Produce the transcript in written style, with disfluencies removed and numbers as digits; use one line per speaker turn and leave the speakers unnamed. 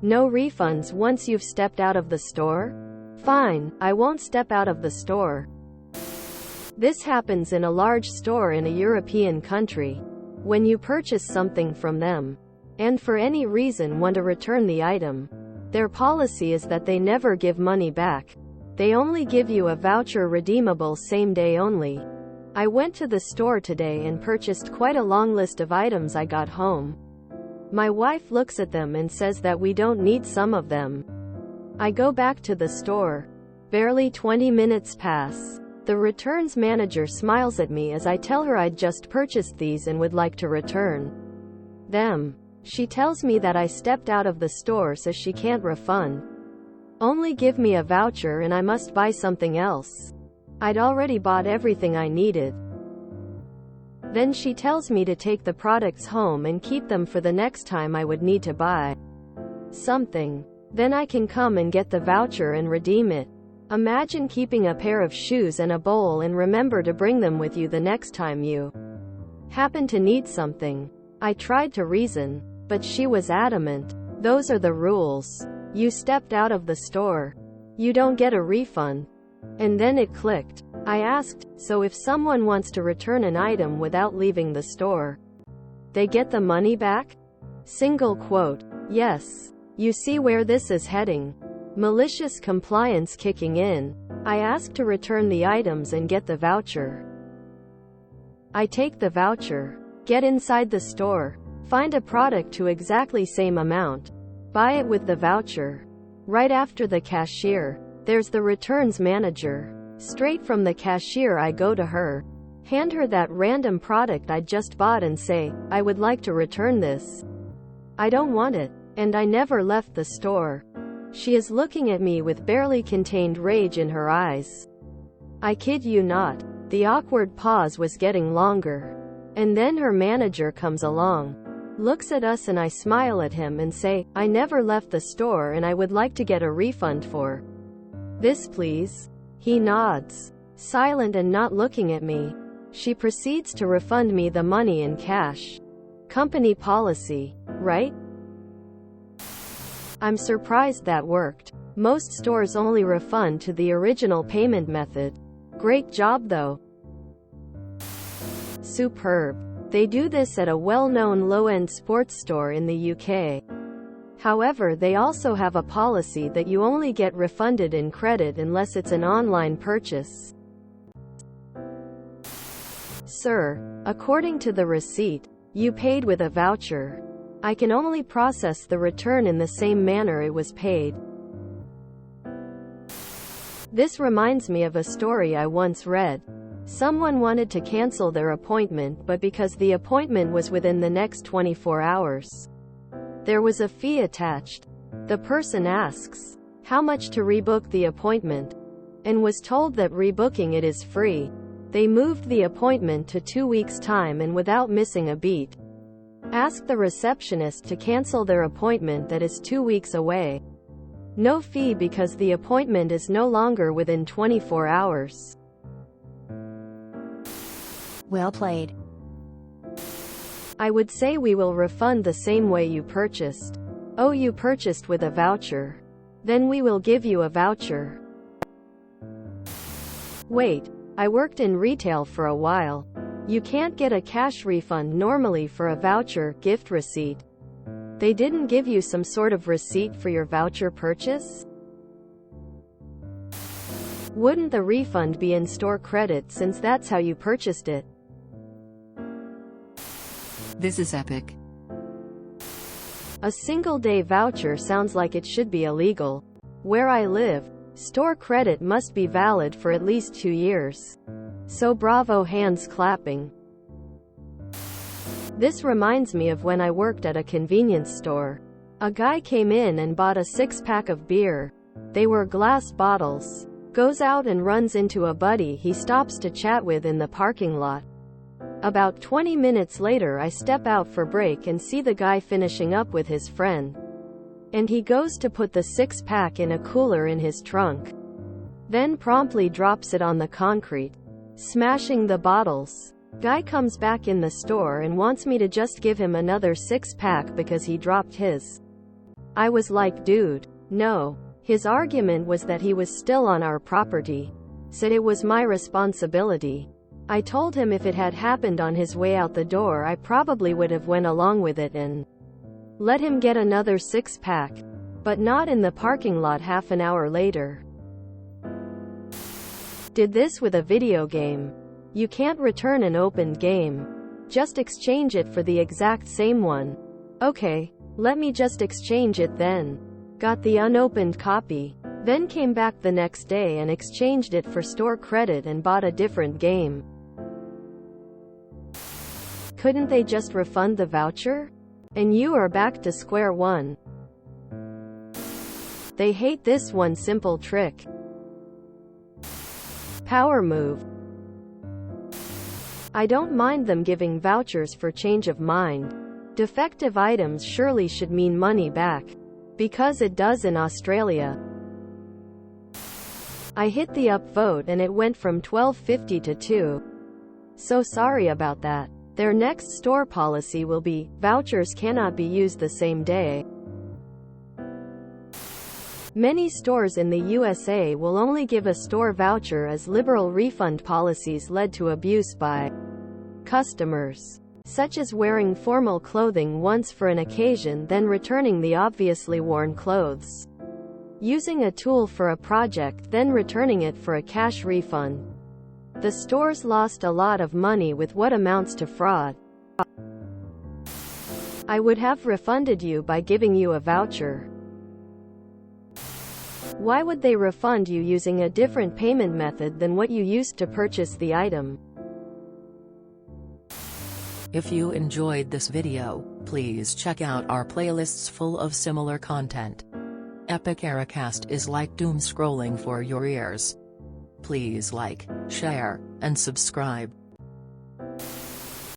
No refunds once you've stepped out of the store? Fine, I won't step out of the store. This happens in a large store in a European country. When you purchase something from them, and for any reason want to return the item, their policy is that they never give money back. They only give you a voucher redeemable same day only. I went to the store today and purchased quite a long list of items I got home. My wife looks at them and says that we don't need some of them. I go back to the store. Barely 20 minutes pass. The returns manager smiles at me as I tell her I'd just purchased these and would like to return them. She tells me that I stepped out of the store so she can't refund. Only give me a voucher and I must buy something else. I'd already bought everything I needed. Then she tells me to take the products home and keep them for the next time I would need to buy something. Then I can come and get the voucher and redeem it. Imagine keeping a pair of shoes and a bowl and remember to bring them with you the next time you happen to need something. I tried to reason, but she was adamant. Those are the rules. You stepped out of the store. You don't get a refund. And then it clicked. I asked, so if someone wants to return an item without leaving the store, they get the money back? Single quote. Yes. You see where this is heading. Malicious compliance kicking in. I ask to return the items and get the voucher. I take the voucher, get inside the store, find a product to exactly same amount, buy it with the voucher. Right after the cashier, there's the returns manager. Straight from the cashier I go to her, hand her that random product I just bought and say, I would like to return this. I don't want it. And I never left the store. She is looking at me with barely contained rage in her eyes. I kid you not. The awkward pause was getting longer. And then her manager comes along, looks at us and I smile at him and say, I never left the store and I would like to get a refund for this please. He nods, silent and not looking at me. She proceeds to refund me the money in cash. Company policy, right? I'm surprised that worked. Most stores only refund to the original payment method. Great job though. Superb. They do this at a well-known low-end sports store in the UK. However, they also have a policy that you only get refunded in credit unless it's an online purchase. Sir, according to the receipt, you paid with a voucher. I can only process the return in the same manner it was paid. This reminds me of a story I once read. Someone wanted to cancel their appointment, but because the appointment was within the next 24 hours, there was a fee attached. The person asks, how much to rebook the appointment, and was told that rebooking it is free. They moved the appointment to 2 weeks' time and without missing a beat, asked the receptionist to cancel their appointment that is 2 weeks away. No fee because the appointment is no longer within 24 hours.
Well played.
I would say we will refund the same way you purchased. Oh, you purchased with a voucher. Then we will give you a voucher. Wait, I worked in retail for a while. You can't get a cash refund normally for a voucher, gift receipt. They didn't give you some sort of receipt for your voucher purchase? Wouldn't the refund be in-store credit since that's how you purchased it?
This is epic.
A single-day voucher sounds like it should be illegal. Where I live, store credit must be valid for at least 2 years. So bravo, hands clapping. This reminds me of when I worked at a convenience store. A guy came in and bought a 6-pack of beer. They were glass bottles. Goes out and runs into a buddy he stops to chat with in the parking lot. About 20 minutes later I step out for break and see the guy finishing up with his friend. And he goes to put the 6-pack in a cooler in his trunk. Then promptly drops it on the concrete, smashing the bottles. Guy comes back in the store and wants me to just give him another 6-pack because he dropped his. I was like, dude, no. His argument was that he was still on our property. Said it was my responsibility. I told him if it had happened on his way out the door I probably would have went along with it and let him get another 6-pack. But not in the parking lot half an hour later. Did this with a video game. You can't return an opened game. Just exchange it for the exact same one. Okay, let me just exchange it then. Got the unopened copy. Then came back the next day and exchanged it for store credit and bought a different game. Couldn't they just refund the voucher? And you are back to square one. They hate this one simple trick. Power move. I don't mind them giving vouchers for change of mind. Defective items surely should mean money back. Because it does in Australia. I hit the upvote and it went from 12.50 to 2. So sorry about that. Their next store policy will be, vouchers cannot be used the same day. Many stores in the USA will only give a store voucher as liberal refund policies led to abuse by customers, such as wearing formal clothing once for an occasion then returning the obviously worn clothes. Using a tool for a project then returning it for a cash refund. The stores lost a lot of money with what amounts to fraud. I would have refunded you by giving you a voucher. Why would they refund you using a different payment method than what you used to purchase the item?
If you enjoyed this video, please check out our playlists full of similar content. Epic Eracast is like doom scrolling for your ears. Please like, share, and subscribe.